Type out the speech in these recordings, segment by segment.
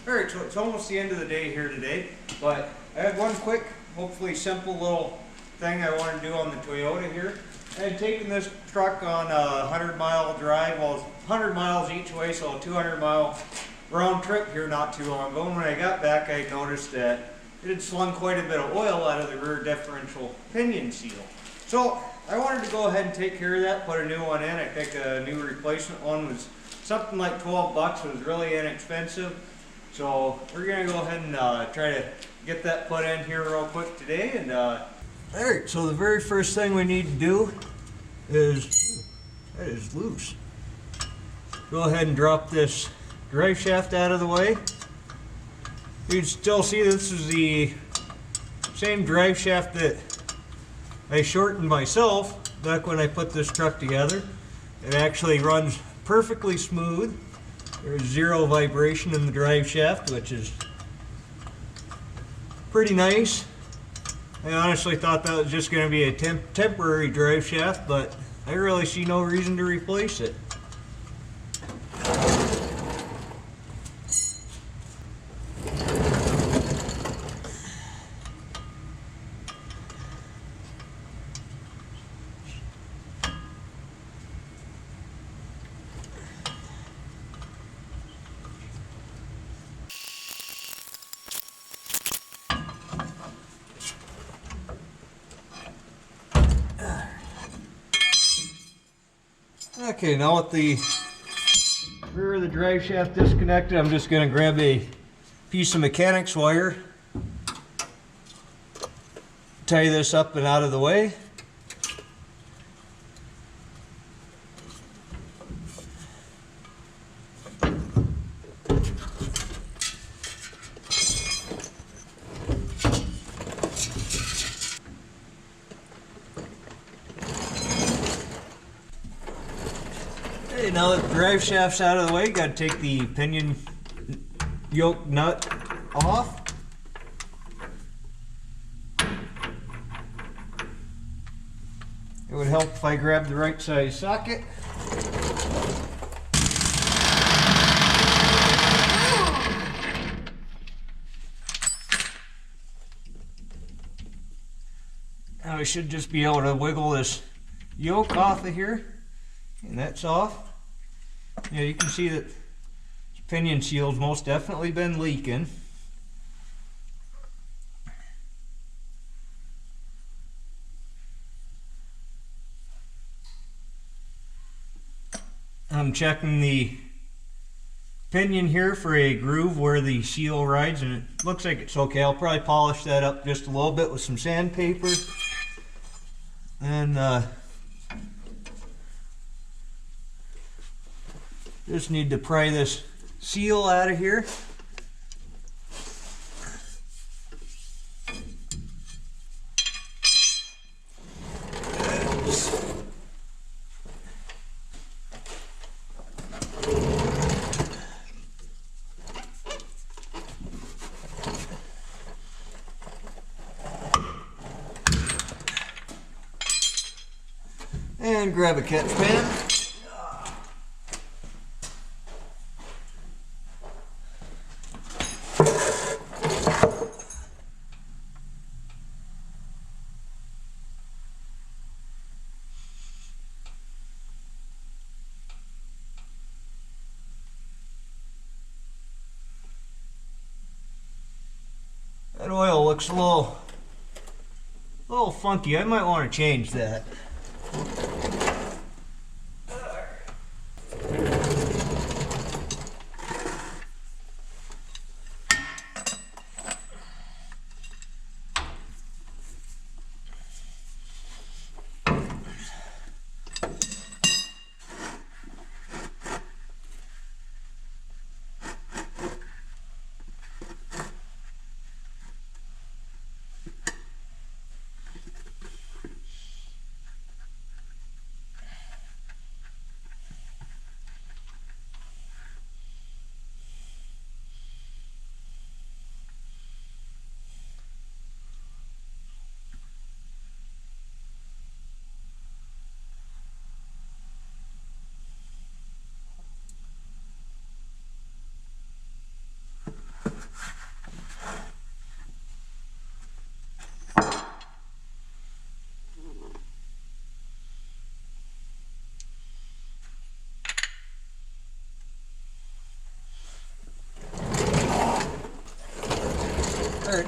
Alright, so it's almost the end of the day here today, but I had one quick, hopefully simple little thing I want to do on the Toyota here. I had taken this truck on a 100-mile drive, well, 100 miles each way, so a 200-mile round trip here not too long ago. And when I got back, I noticed that it had slung quite a bit of oil out of the rear differential pinion seal. So I wanted to go ahead and take care of that, put a new one in. I think a new replacement one was something like 12 bucks. It was really inexpensive. So we're going to go ahead and try to get that put in here real quick today. And alright, so the very first thing we need to do is, that is loose. Go ahead and drop this drive shaft out of the way. You can still see this is the same drive shaft that I shortened myself back when I put this truck together. It actually runs perfectly smooth. There's zero vibration in the drive shaft, which is pretty nice. I honestly thought that was just going to be a temporary drive shaft, but I really see no reason to replace it. Okay, now with the rear of the drive shaft disconnected, I'm just going to grab a piece of mechanics wire, tie this up and out of the way. Okay, now that the drive shaft's out of the way, you got to take the pinion yoke nut off. It would help if I grabbed the right size socket. Now I should just be able to wiggle this yoke off of here, and that's off. Yeah, you can see that the pinion seal's most definitely been leaking. I'm checking the pinion here for a groove where the seal rides, and it looks like it's okay. I'll probably polish that up just a little bit with some sandpaper. And just need to pry this seal out of here. And grab a catch pan. That oil looks a little funky. I might want to change that.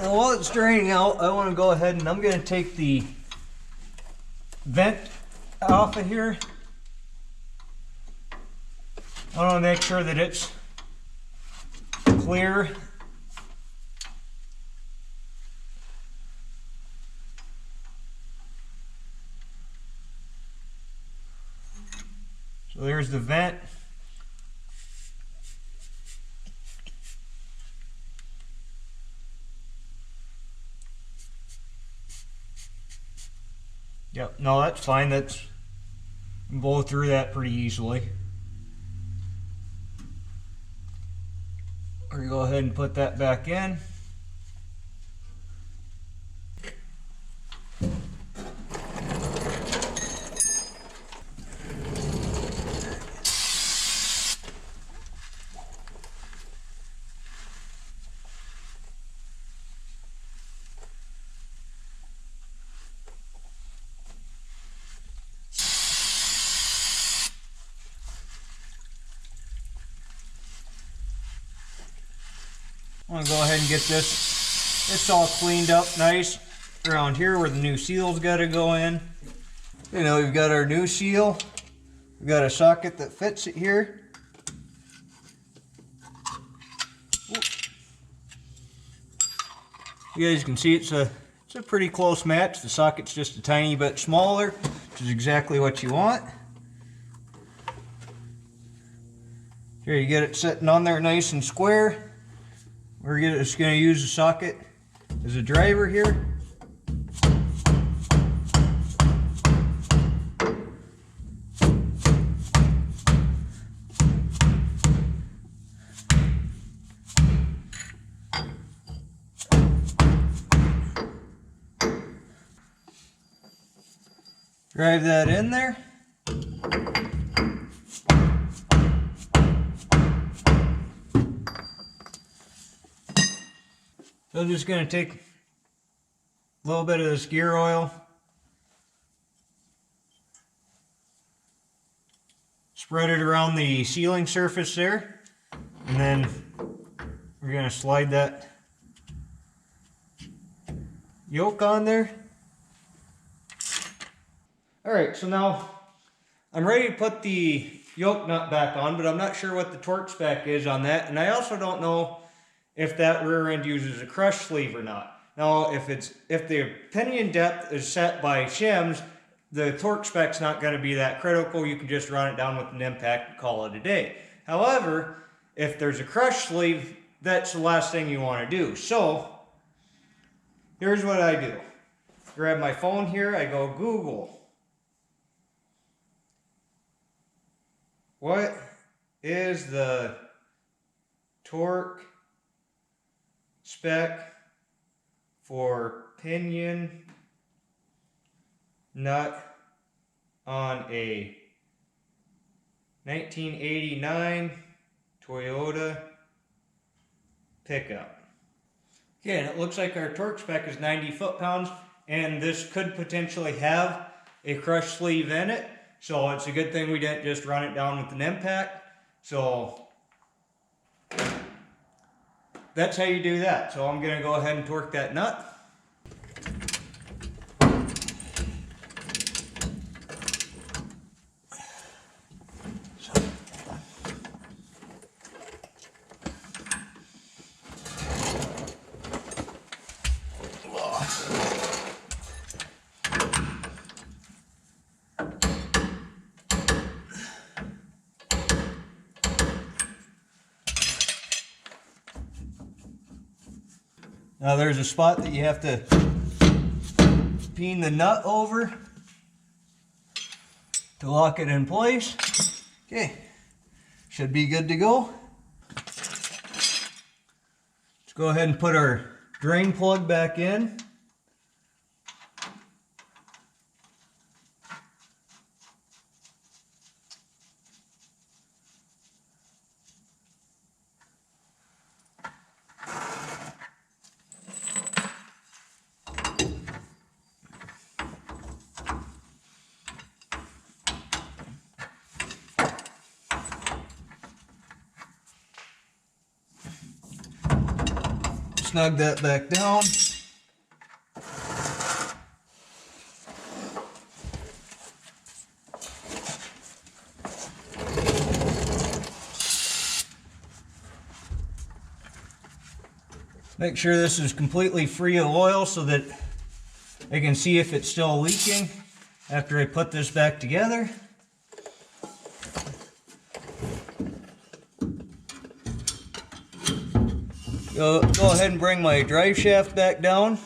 Now while it's draining out, I want to go ahead and I'm going to take the vent off of here. I want to make sure that it's clear. So there's the vent. Yep, no, that's fine. That's blow through that pretty easily. We're gonna go ahead and put that back in. I'm gonna go ahead and get this all cleaned up nice around here where the new seal's got to go in. You know, we've got our new seal. We've got a socket that fits it here. You guys can see it's a pretty close match. The socket's just a tiny bit smaller, which is exactly what you want. Here you get it sitting on there nice and square. We're just going to use the socket as a driver here. Drive that in there. So I'm just going to take a little bit of this gear oil, spread it around the sealing surface there, and then we're going to slide that yoke on there. Alright, so now I'm ready to put the yoke nut back on, but I'm not sure what the torque spec is on that, and I also don't know if that rear end uses a crush sleeve or not. Now, if the pinion depth is set by shims, the torque spec's not going to be that critical. You can just run it down with an impact and call it a day. However, if there's a crush sleeve, that's the last thing you want to do. So, here's what I do. Grab my phone here, I go Google. What is the torque spec for pinion nut on a 1989 Toyota pickup? Okay, and it looks like our torque spec is 90 foot-pounds, and this could potentially have a crush sleeve in it, so it's a good thing we didn't just run it down with an impact. So that's how you do that. So I'm going to go ahead and torque that nut. Now there's a spot that you have to pin the nut over to lock it in place. Okay, should be good to go. Let's go ahead and put our drain plug back in. snug that back down. Make sure this is completely free of oil so that I can see if it's still leaking after I put this back together. Go ahead and bring my drive shaft back down.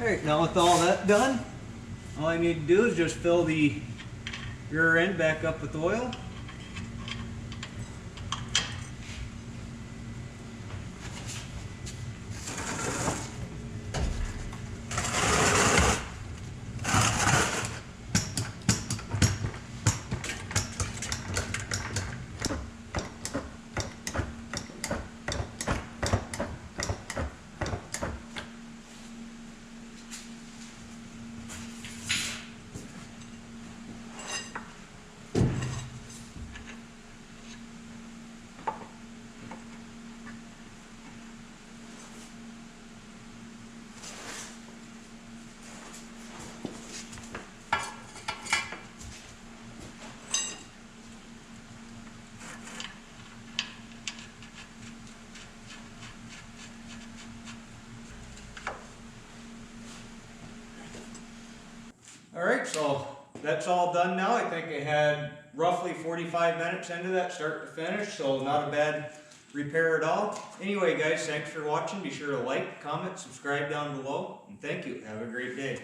Alright, now with all that done, all I need to do is just fill the rear end back up with oil. Alright, so that's all done now. I think I had roughly 45 minutes into that start to finish, so not a bad repair at all. Anyway guys, thanks for watching. Be sure to like, comment, subscribe down below, and thank you. Have a great day.